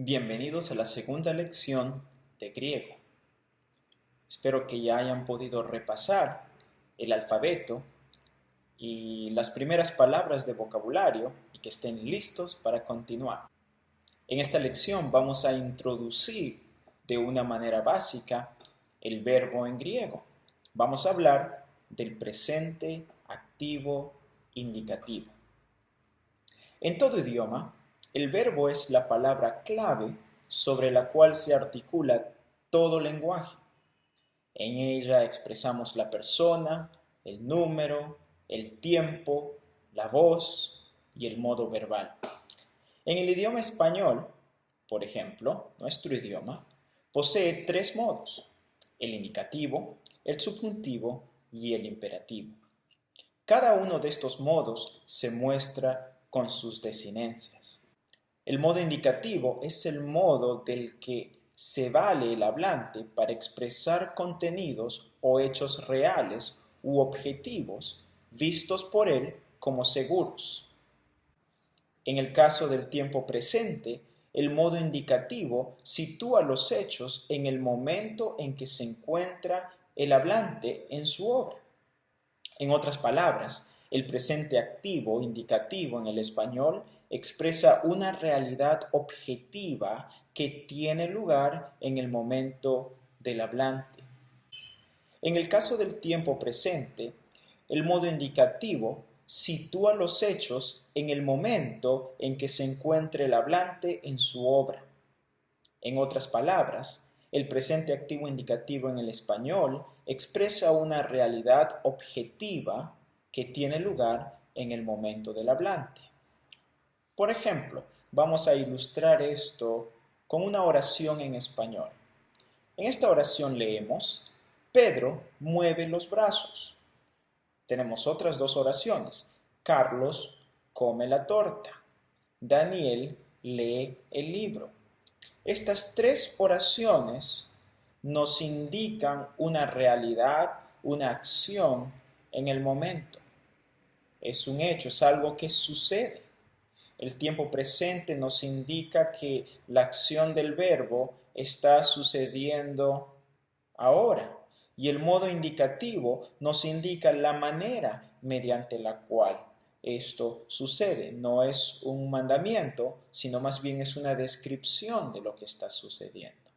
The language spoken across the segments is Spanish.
Bienvenidos a la segunda lección de griego. Espero que ya hayan podido repasar el alfabeto y las primeras palabras de vocabulario y que estén listos para continuar. En esta lección vamos a introducir de una manera básica el verbo en griego. Vamos a hablar del presente activo indicativo. En todo idioma, el verbo es la palabra clave sobre la cual se articula todo lenguaje. En ella expresamos la persona, el número, el tiempo, la voz y el modo verbal. En el idioma español, por ejemplo, nuestro idioma, posee tres modos: el indicativo, el subjuntivo y el imperativo. Cada uno de estos modos se muestra con sus desinencias. El modo indicativo es el modo del que se vale el hablante para expresar contenidos o hechos reales u objetivos vistos por él como seguros. En el caso del tiempo presente, el modo indicativo sitúa los hechos en el momento en que se encuentra el hablante en su obra. En otras palabras, el presente activo indicativo en el español expresa una realidad objetiva que tiene lugar en el momento del hablante. En el caso del tiempo presente, el modo indicativo sitúa los hechos en el momento en que se encuentre el hablante en su obra. En otras palabras, el presente activo indicativo en el español expresa una realidad objetiva que tiene lugar en el momento del hablante. Por ejemplo, vamos a ilustrar esto con una oración en español. En esta oración leemos: Pedro mueve los brazos. Tenemos otras dos oraciones: Carlos come la torta. Daniel lee el libro. Estas tres oraciones nos indican una realidad, una acción en el momento. Es un hecho, es algo que sucede. El tiempo presente nos indica que la acción del verbo está sucediendo ahora, y el modo indicativo nos indica la manera mediante la cual esto sucede. No es un mandamiento, sino más bien es una descripción de lo que está sucediendo.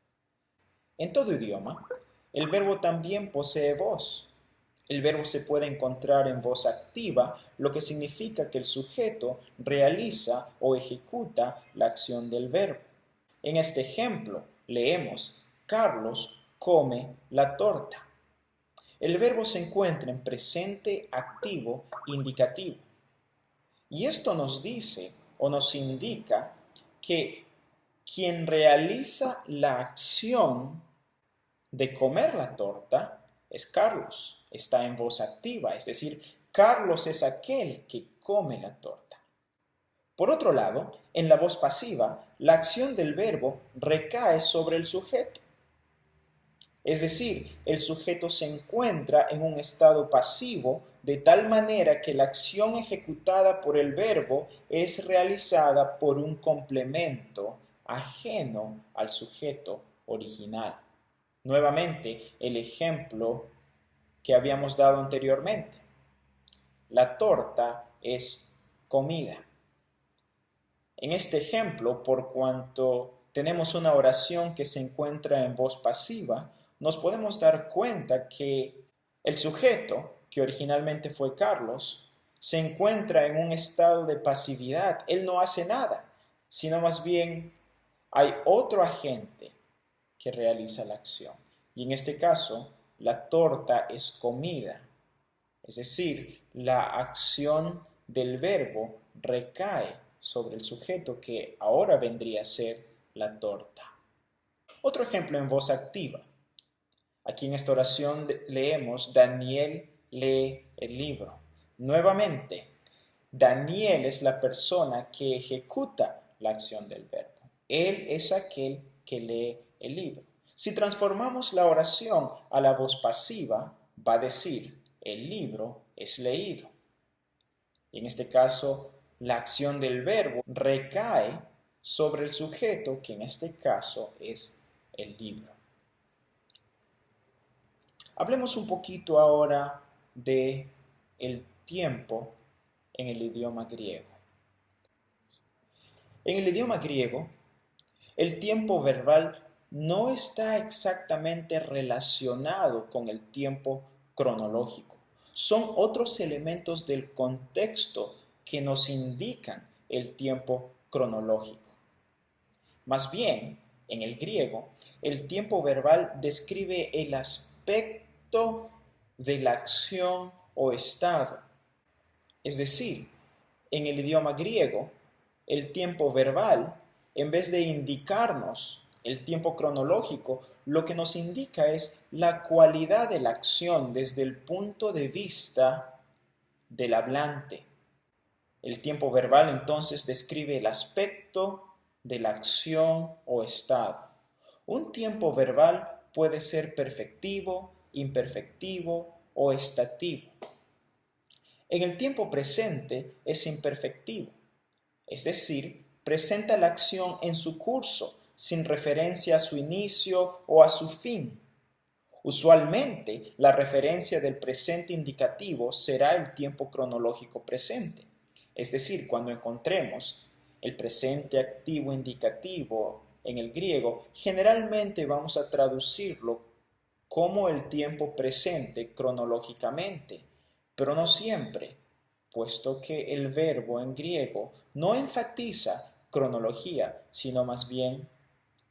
En todo idioma, el verbo también posee voz. El verbo se puede encontrar en voz activa, lo que significa que el sujeto realiza o ejecuta la acción del verbo. En este ejemplo, leemos: Carlos come la torta. El verbo se encuentra en presente activo indicativo. Y esto nos dice o nos indica que quien realiza la acción de comer la torta es Carlos, está en voz activa, es decir, Carlos es aquel que come la torta. Por otro lado, en la voz pasiva, la acción del verbo recae sobre el sujeto. Es decir, el sujeto se encuentra en un estado pasivo de tal manera que la acción ejecutada por el verbo es realizada por un complemento ajeno al sujeto original. Nuevamente, el ejemplo que habíamos dado anteriormente. La torta es comida. En este ejemplo, por cuanto tenemos una oración que se encuentra en voz pasiva, nos podemos dar cuenta que el sujeto, que originalmente fue Carlos, se encuentra en un estado de pasividad. Él no hace nada, sino más bien hay otro agente que realiza la acción. Y en este caso, la torta es comida. Es decir, la acción del verbo recae sobre el sujeto que ahora vendría a ser la torta. Otro ejemplo en voz activa. Aquí en esta oración leemos: Daniel lee el libro. Nuevamente, Daniel es la persona que ejecuta la acción del verbo. Él es aquel que lee el libro. Si transformamos la oración a la voz pasiva, va a decir: el libro es leído. Y en este caso, la acción del verbo recae sobre el sujeto, que en este caso es el libro. Hablemos un poquito ahora de el tiempo en el idioma griego. En el idioma griego, el tiempo verbal no está exactamente relacionado con el tiempo cronológico. Son otros elementos del contexto que nos indican el tiempo cronológico. Más bien, en el griego, el tiempo verbal describe el aspecto de la acción o estado. Es decir, en el idioma griego, el tiempo verbal, en vez de indicarnos el tiempo cronológico, lo que nos indica es la cualidad de la acción desde el punto de vista del hablante. El tiempo verbal entonces describe el aspecto de la acción o estado. Un tiempo verbal puede ser perfectivo, imperfectivo o estativo. En el tiempo presente es imperfectivo, es decir, presenta la acción en su curso, sin referencia a su inicio o a su fin. Usualmente, la referencia del presente indicativo será el tiempo cronológico presente. Es decir, cuando encontremos el presente activo indicativo en el griego, generalmente vamos a traducirlo como el tiempo presente cronológicamente, pero no siempre, puesto que el verbo en griego no enfatiza cronología, sino más bien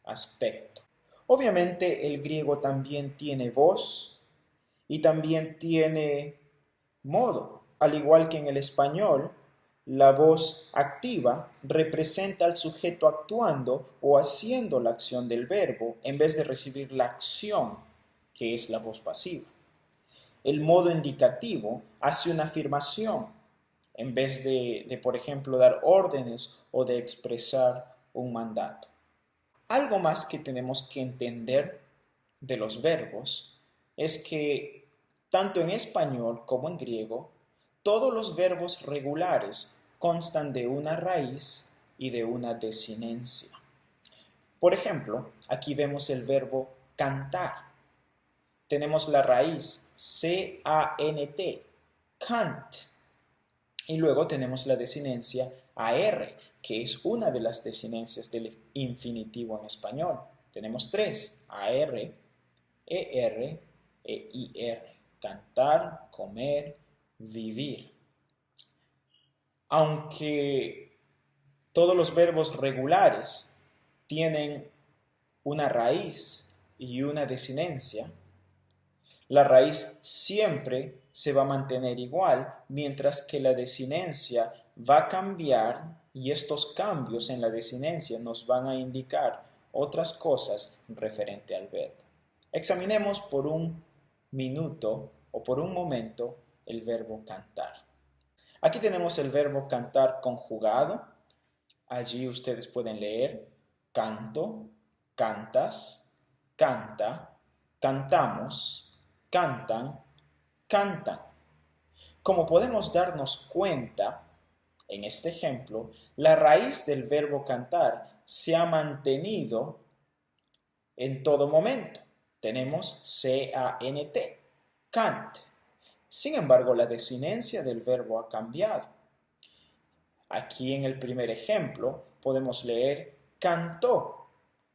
aspecto. Obviamente el griego también tiene voz y también tiene modo. Al igual que en el español, la voz activa representa al sujeto actuando o haciendo la acción del verbo en vez de recibir la acción, que es la voz pasiva. El modo indicativo hace una afirmación en vez de, por ejemplo, dar órdenes o de expresar un mandato. Algo más que tenemos que entender de los verbos es que tanto en español como en griego, todos los verbos regulares constan de una raíz y de una desinencia. Por ejemplo, aquí vemos el verbo cantar. Tenemos la raíz C-A-N-T, cant, y luego tenemos la desinencia AR, que es una de las desinencias del infinitivo en español. Tenemos tres, AR, ER e IR. Cantar, comer, vivir. Aunque todos los verbos regulares tienen una raíz y una desinencia, la raíz siempre se va a mantener igual, mientras que la desinencia va a cambiar y estos cambios en la desinencia nos van a indicar otras cosas referente al verbo. Examinemos por un minuto o por un momento el verbo cantar. Aquí tenemos el verbo cantar conjugado. Allí ustedes pueden leer canto, cantas, canta, cantamos, cantan, cantan. Como podemos darnos cuenta, en este ejemplo, la raíz del verbo cantar se ha mantenido en todo momento. Tenemos C-A-N-T, cant. Sin embargo, la desinencia del verbo ha cambiado. Aquí en el primer ejemplo podemos leer cantó.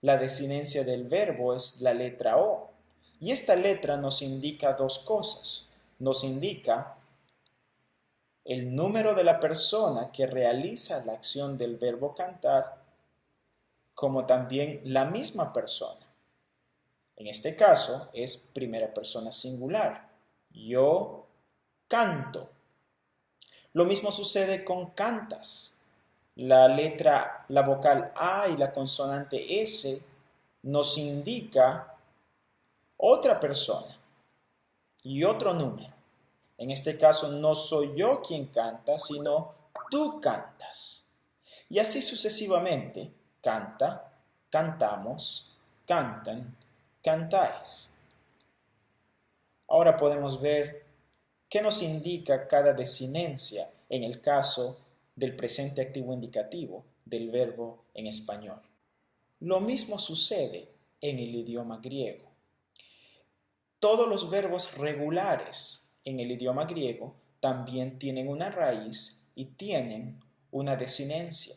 La desinencia del verbo es la letra O. Y esta letra nos indica dos cosas. Nos indica el número de la persona que realiza la acción del verbo cantar, como también la misma persona. En este caso es primera persona singular. Yo canto. Lo mismo sucede con cantas. La vocal A y la consonante S nos indica otra persona y otro número. En este caso no soy yo quien canta, sino tú cantas. Y así sucesivamente, canta, cantamos, cantan, cantáis. Ahora podemos ver qué nos indica cada desinencia en el caso del presente activo indicativo del verbo en español. Lo mismo sucede en el idioma griego. Todos los verbos regulares en el idioma griego también tienen una raíz y tienen una desinencia.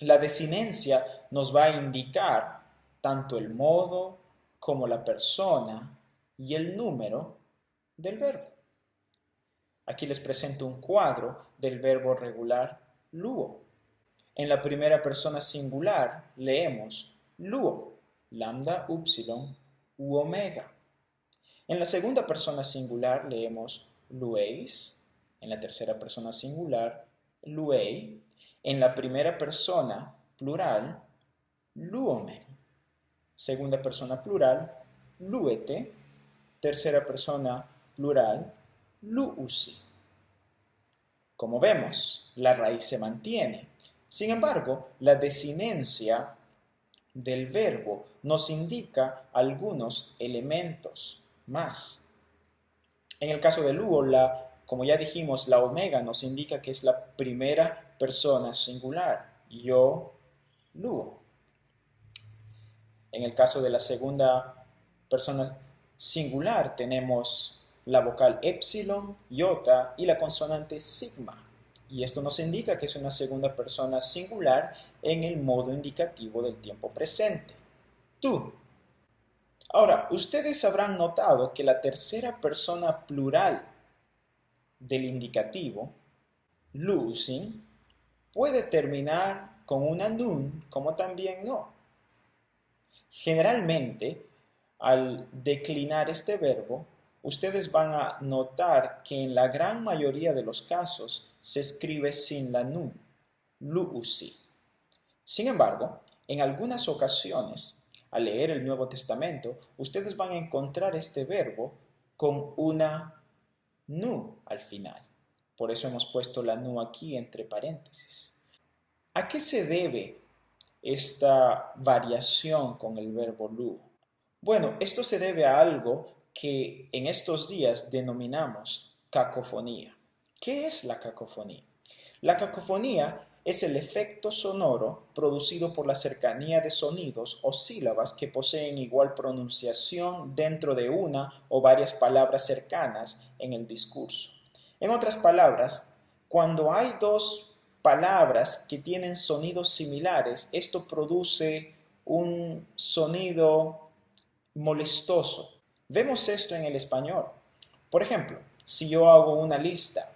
La desinencia nos va a indicar tanto el modo como la persona y el número del verbo. Aquí les presento un cuadro del verbo regular luo. En la primera persona singular leemos luo, lambda, upsilon u omega. En la segunda persona singular leemos lueis. En la tercera persona singular, luei. En la primera persona plural, luomen. Segunda persona plural, luete. Tercera persona plural, luusi. Como vemos, la raíz se mantiene. Sin embargo, la desinencia del verbo nos indica algunos elementos más. En el caso de luo, como ya dijimos, la omega nos indica que es la primera persona singular. Yo, luo. En el caso de la segunda persona singular tenemos la vocal epsilon, iota y la consonante sigma. Y esto nos indica que es una segunda persona singular en el modo indicativo del tiempo presente. Tú. Ahora, ustedes habrán notado que la tercera persona plural del indicativo, lusin, puede terminar con una nun como también no. Generalmente, al declinar este verbo, ustedes van a notar que en la gran mayoría de los casos se escribe sin la nun, luusi. Sin embargo, en algunas ocasiones, al leer el Nuevo Testamento, ustedes van a encontrar este verbo con una nu al final. Por eso hemos puesto la nu aquí entre paréntesis. ¿A qué se debe esta variación con el verbo lu? Bueno, esto se debe a algo que en estos días denominamos cacofonía. ¿Qué es la cacofonía? La cacofonía es el efecto sonoro producido por la cercanía de sonidos o sílabas que poseen igual pronunciación dentro de una o varias palabras cercanas en el discurso. En otras palabras, cuando hay dos palabras que tienen sonidos similares, esto produce un sonido molestoso. Vemos esto en el español. Por ejemplo, si yo hago una lista,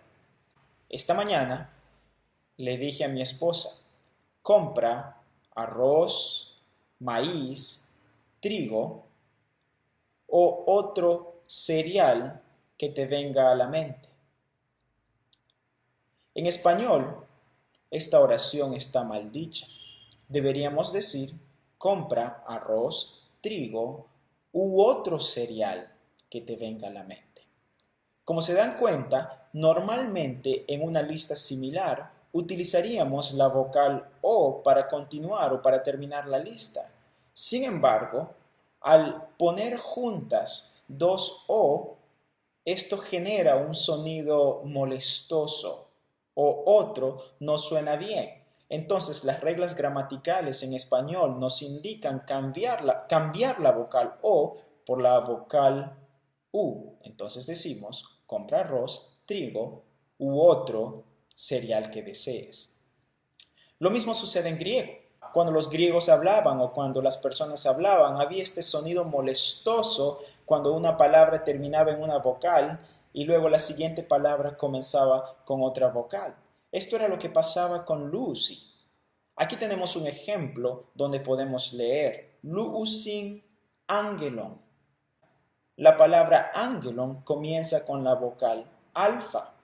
esta mañana le dije a mi esposa, compra arroz, maíz, trigo o otro cereal que te venga a la mente. En español, esta oración está mal dicha. Deberíamos decir, compra arroz, trigo u otro cereal que te venga a la mente. Como se dan cuenta, normalmente en una lista similar utilizaríamos la vocal O para continuar o para terminar la lista. Sin embargo, al poner juntas dos O, esto genera un sonido molestoso o otro no suena bien. Entonces, las reglas gramaticales en español nos indican cambiar la vocal O por la vocal U. Entonces decimos, compra arroz, trigo u otro cereal que desees. Lo mismo sucede en griego. Cuando los griegos hablaban o cuando las personas hablaban, había este sonido molestoso cuando una palabra terminaba en una vocal y luego la siguiente palabra comenzaba con otra vocal. Esto era lo que pasaba con luusi. Aquí tenemos un ejemplo donde podemos leer luusin angelon. La palabra angelon comienza con la vocal alfa.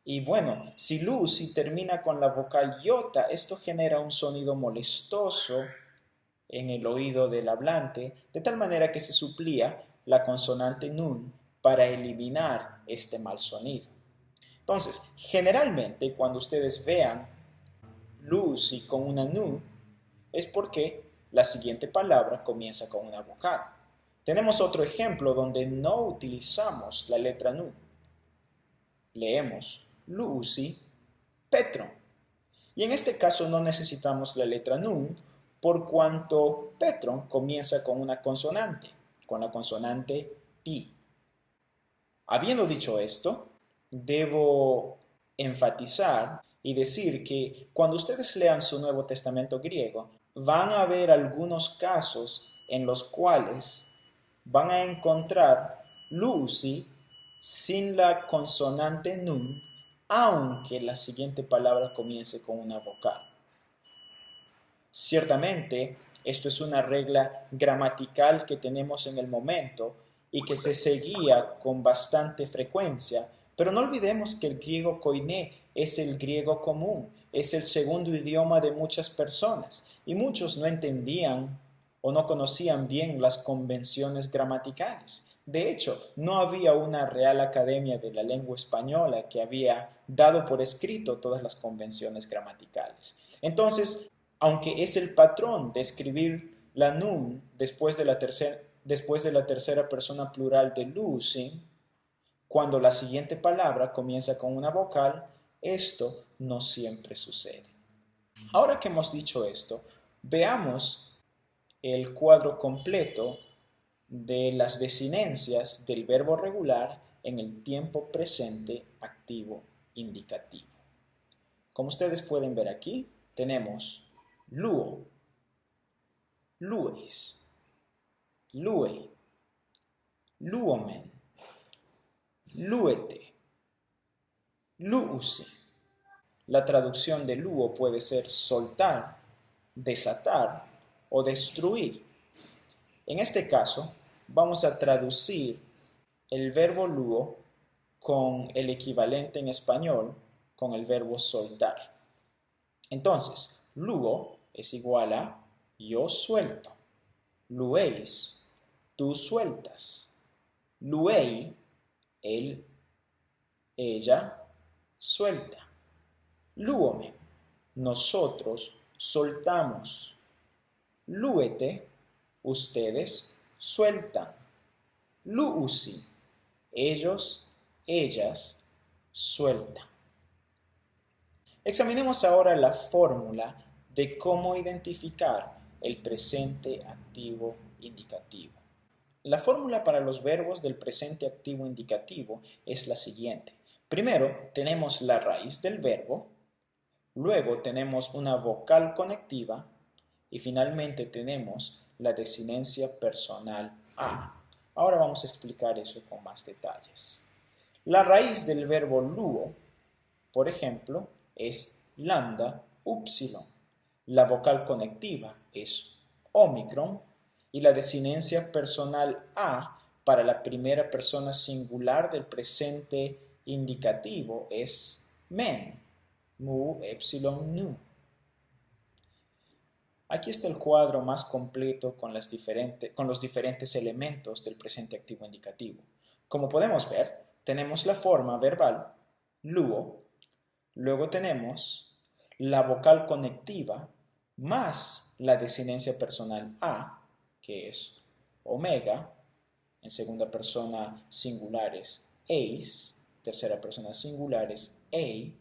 Y bueno, si luusi termina con la vocal iota, esto genera un sonido molestoso en el oído del hablante, de tal manera que se suplía la consonante nun para eliminar este mal sonido. Entonces, generalmente cuando ustedes vean luusi con una nu, es porque la siguiente palabra comienza con una vocal. Tenemos otro ejemplo donde no utilizamos la letra nu. Leemos luusi petron. Y en este caso no necesitamos la letra nun, por cuanto Petron comienza con una consonante, con la consonante pi. Habiendo dicho esto, debo enfatizar y decir que cuando ustedes lean su Nuevo Testamento griego, van a ver algunos casos en los cuales van a encontrar lucy sin la consonante nun, aunque la siguiente palabra comience con una vocal. Ciertamente, esto es una regla gramatical que tenemos en el momento y que se seguía con bastante frecuencia, pero no olvidemos que el griego koiné es el griego común, es el segundo idioma de muchas personas y muchos no entendían o no conocían bien las convenciones gramaticales. De hecho, no había una Real Academia de la Lengua Española que había dado por escrito todas las convenciones gramaticales. Entonces, aunque es el patrón de escribir la nun después de la tercera persona plural de losing, cuando la siguiente palabra comienza con una vocal, esto no siempre sucede. Ahora que hemos dicho esto, veamos el cuadro completo de las desinencias del verbo regular en el tiempo presente activo indicativo. Como ustedes pueden ver aquí, tenemos luo, lues, lue, luomen, luete, luusi. La traducción de luo puede ser soltar, desatar o destruir. En este caso, vamos a traducir el verbo luo con el equivalente en español con el verbo soltar. Entonces, luo es igual a yo suelto. Lueis, tú sueltas. Luei, él, ella, suelta. Luomen, nosotros soltamos. Luete, ustedes sueltan. Luusi, ellos, ellas sueltan. Examinemos ahora la fórmula de cómo identificar el presente activo indicativo. La fórmula para los verbos del presente activo indicativo es la siguiente. Primero tenemos la raíz del verbo, luego tenemos una vocal conectiva y finalmente tenemos la desinencia personal a. Ahora vamos a explicar eso con más detalles. La raíz del verbo luo, por ejemplo, es lambda upsilon. La vocal conectiva es omicron y la desinencia personal a para la primera persona singular del presente indicativo es men, mu epsilon nu. Aquí está el cuadro más completo con los diferentes elementos del presente activo indicativo. Como podemos ver, tenemos la forma verbal, luo, luego tenemos la vocal conectiva más la desinencia personal a, que es omega, en segunda persona singulares eis, tercera persona singulares ei,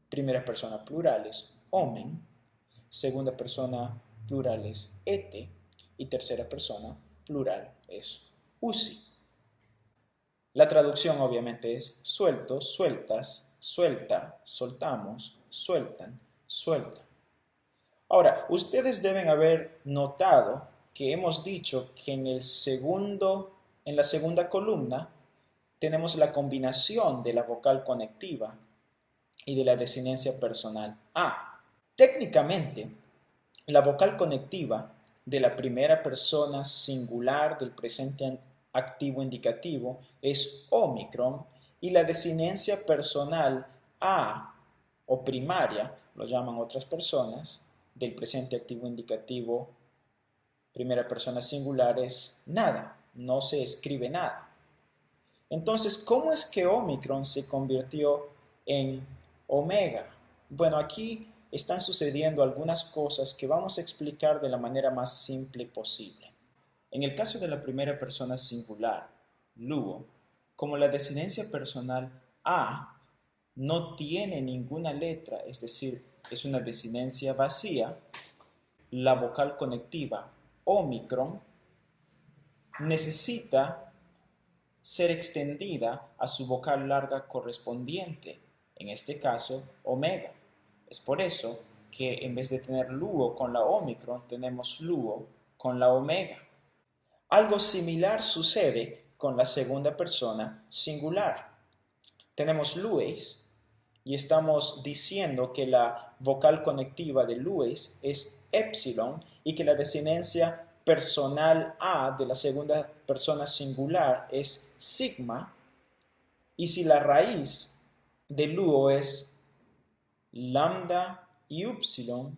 primera persona plurales omen, segunda persona plural es ete y tercera persona plural es usi. La traducción obviamente es suelto, sueltas, suelta, soltamos, sueltan, sueltan. Ahora, ustedes deben haber notado que hemos dicho que en la segunda columna tenemos la combinación de la vocal conectiva y de la desinencia personal a. Técnicamente, la vocal conectiva de la primera persona singular del presente activo indicativo es omicron y la desinencia personal a o primaria, lo llaman otras personas, del presente activo indicativo primera persona singular es nada, no se escribe nada. Entonces, ¿cómo es que omicron se convirtió en omega? Bueno, aquí están sucediendo algunas cosas que vamos a explicar de la manera más simple posible. En el caso de la primera persona singular, luo, como la desinencia personal a no tiene ninguna letra, es decir, es una desinencia vacía, la vocal conectiva ómicron necesita ser extendida a su vocal larga correspondiente, en este caso omega. Es por eso que en vez de tener luo con la ómicron, tenemos luo con la omega. Algo similar sucede con la segunda persona singular. Tenemos lues y estamos diciendo que la vocal conectiva de lues es epsilon y que la desinencia personal a de la segunda persona singular es sigma, y si la raíz de luo es lambda y upsilon,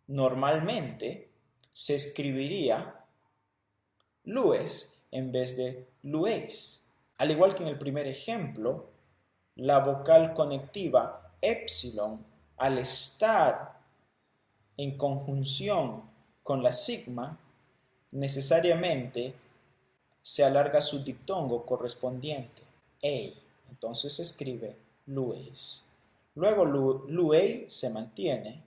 normalmente se escribiría lues en vez de lues. Al igual que en el primer ejemplo, la vocal conectiva epsilon, al estar en conjunción con la sigma, necesariamente se alarga su diptongo correspondiente, ei. Entonces se escribe lues. Luego luei se mantiene,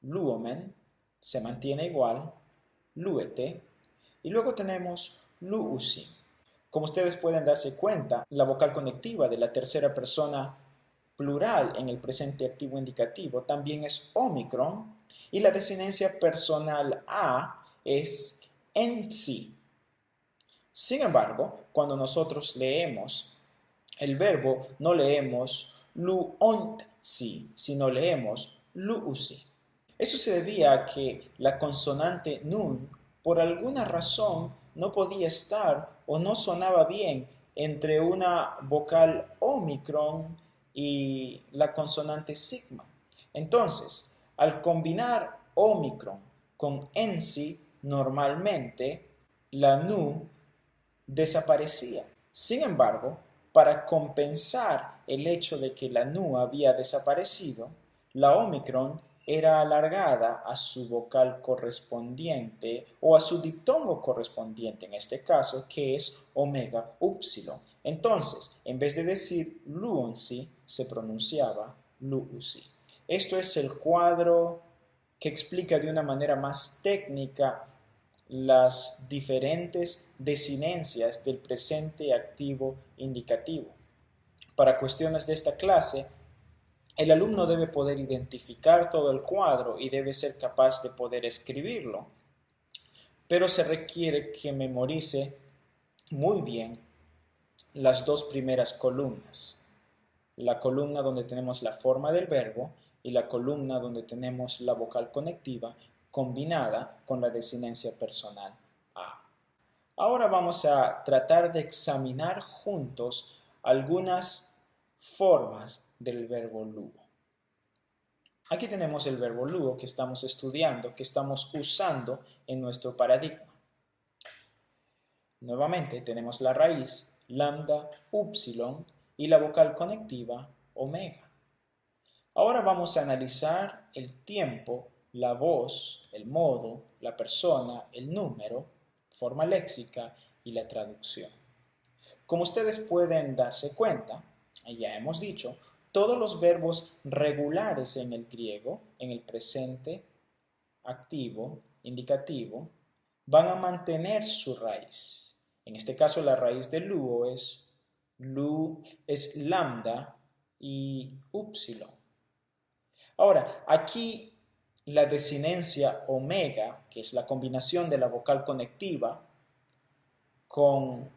luomen se mantiene igual, luete, y luego tenemos luusi. Como ustedes pueden darse cuenta, la vocal conectiva de la tercera persona plural en el presente activo indicativo también es ómicron, y la desinencia personal a es ensi. Sin embargo, cuando nosotros leemos el verbo, no leemos luontsi, sino leemos luusi. Eso se debía a que la consonante nun, por alguna razón, no podía estar o no sonaba bien entre una vocal ómicron y la consonante sigma. Entonces, al combinar ómicron con ensi, normalmente la nu desaparecía. Sin embargo, para compensar el hecho de que la nu había desaparecido, la ómicron era alargada a su vocal correspondiente o a su diptongo correspondiente, en este caso, que es omega upsilon. Entonces, en vez de decir luonsi, se pronunciaba luusi. Esto es el cuadro que explica de una manera más técnica las diferentes desinencias del presente activo indicativo. Para cuestiones de esta clase, el alumno debe poder identificar todo el cuadro y debe ser capaz de poder escribirlo, pero se requiere que memorice muy bien las dos primeras columnas. La columna donde tenemos la forma del verbo y la columna donde tenemos la vocal conectiva combinada con la desinencia personal a. Ahora vamos a tratar de examinar juntos algunas formas del verbo luo. Aquí tenemos el verbo luo que estamos estudiando, que estamos usando en nuestro paradigma. Nuevamente tenemos la raíz lambda, upsilon y la vocal conectiva omega. Ahora vamos a analizar el tiempo, la voz, el modo, la persona, el número, forma léxica y la traducción. Como ustedes pueden darse cuenta, ya hemos dicho, todos los verbos regulares en el griego, en el presente, activo, indicativo, van a mantener su raíz. En este caso la raíz de luo es lambda y upsilon. Ahora, aquí la desinencia omega, que es la combinación de la vocal conectiva con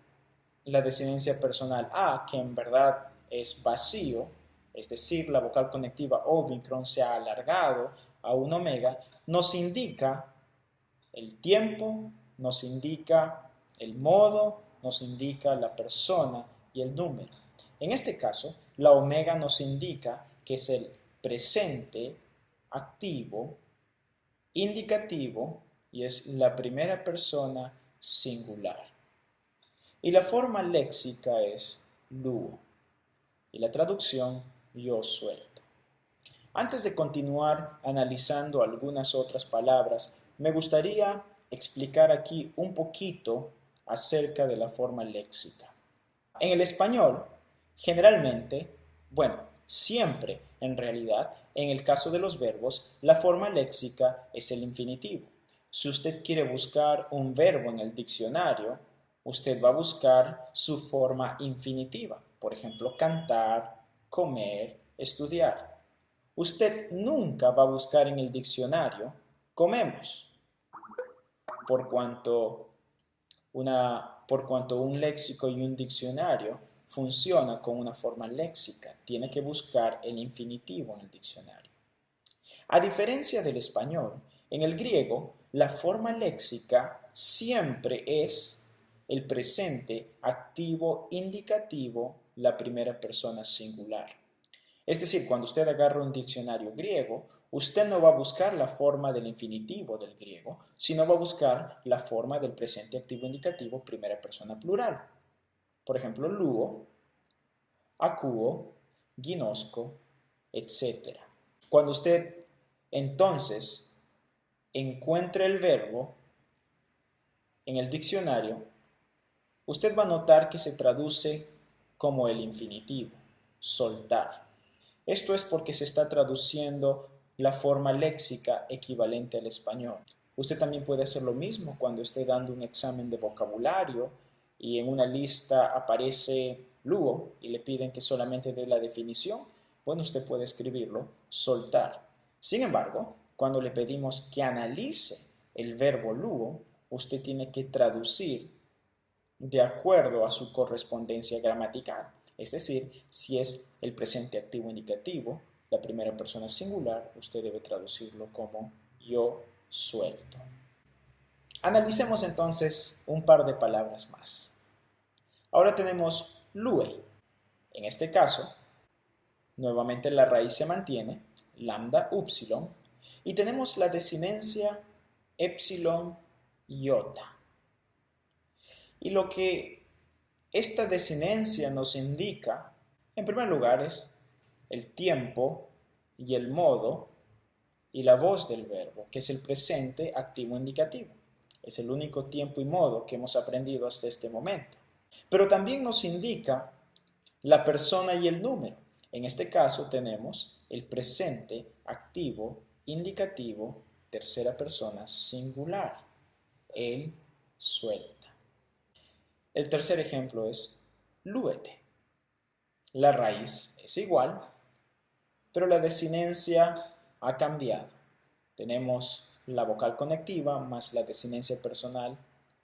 la desinencia personal a, que en verdad es vacío, es decir, la vocal conectiva ómicron se ha alargado a un omega, nos indica el tiempo, nos indica el modo, nos indica la persona y el número. En este caso, la omega nos indica que es el presente activo, indicativo, y es la primera persona singular. Y la forma léxica es luo. Y la traducción, yo suelto. Antes de continuar analizando algunas otras palabras, me gustaría explicar aquí un poquito acerca de la forma léxica. En el español, generalmente, siempre En realidad, en el caso de los verbos, la forma léxica es el infinitivo. Si usted quiere buscar un verbo en el diccionario, usted va a buscar su forma infinitiva. Por ejemplo, cantar, comer, estudiar. Usted nunca va a buscar en el diccionario comemos, por cuanto un léxico y un diccionario funciona con una forma léxica. Tiene que buscar el infinitivo en el diccionario. A diferencia del español, en el griego, la forma léxica siempre es el presente activo indicativo, la primera persona singular. Es decir, cuando usted agarra un diccionario griego, usted no va a buscar la forma del infinitivo del griego, sino va a buscar la forma del presente activo indicativo, primera persona plural. Por ejemplo, luo, acuo, ginosco, etc. Cuando usted entonces encuentre el verbo en el diccionario, usted va a notar que se traduce como el infinitivo, soltar. Esto es porque se está traduciendo la forma léxica equivalente al español. Usted también puede hacer lo mismo cuando esté dando un examen de vocabulario y en una lista aparece luo y le piden que solamente dé la definición. Bueno, usted puede escribirlo, soltar. Sin embargo, cuando le pedimos que analice el verbo luo, usted tiene que traducir de acuerdo a su correspondencia gramatical. Es decir, si es el presente activo indicativo, la primera persona singular, usted debe traducirlo como yo suelto. Analicemos entonces un par de palabras más. Ahora tenemos lue. En este caso, nuevamente la raíz se mantiene, lambda upsilon, y tenemos la desinencia epsilon iota. Y lo que esta desinencia nos indica, en primer lugar, es el tiempo y el modo y la voz del verbo, que es el presente activo indicativo. Es el único tiempo y modo que hemos aprendido hasta este momento. Pero también nos indica la persona y el número. En este caso tenemos el presente activo indicativo, tercera persona singular. Él suelta. El tercer ejemplo es luete. La raíz es igual, pero la desinencia ha cambiado. Tenemos la vocal conectiva más la desinencia personal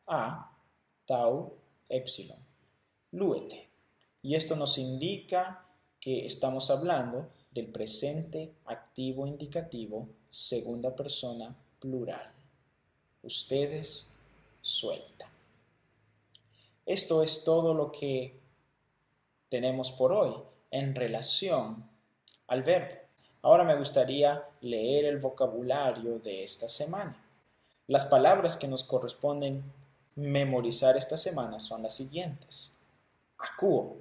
a, tau, epsilon. Luete. Y esto nos indica que estamos hablando del presente activo indicativo, segunda persona plural. Ustedes sueltan. Esto es todo lo que tenemos por hoy en relación al verbo. Ahora me gustaría leer el vocabulario de esta semana. Las palabras que nos corresponden memorizar esta semana son las siguientes. Acuo,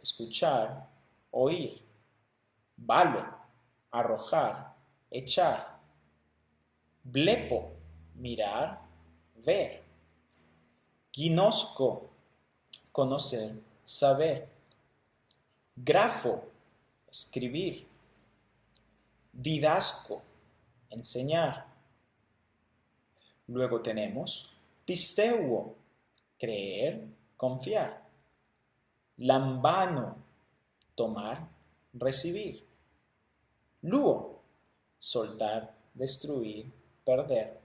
escuchar, oír. Balo, arrojar, echar. Blepo, mirar, ver. Ginosco, conocer, saber. Grafo, escribir. Didasco, enseñar. Luego tenemos pisteuo, creer, confiar. Lambano, tomar, recibir. Luo, soltar, destruir, perder.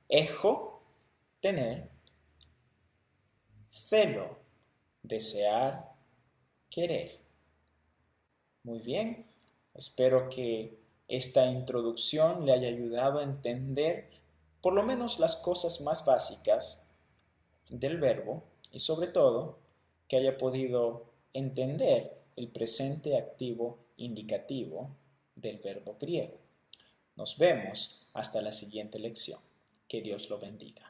Ejo, tener. Celo, desear, querer. Muy bien, espero que esta introducción le haya ayudado a entender por lo menos las cosas más básicas del verbo y sobre todo que haya podido entender el presente activo indicativo del verbo griego. Nos vemos hasta la siguiente lección. Que Dios lo bendiga.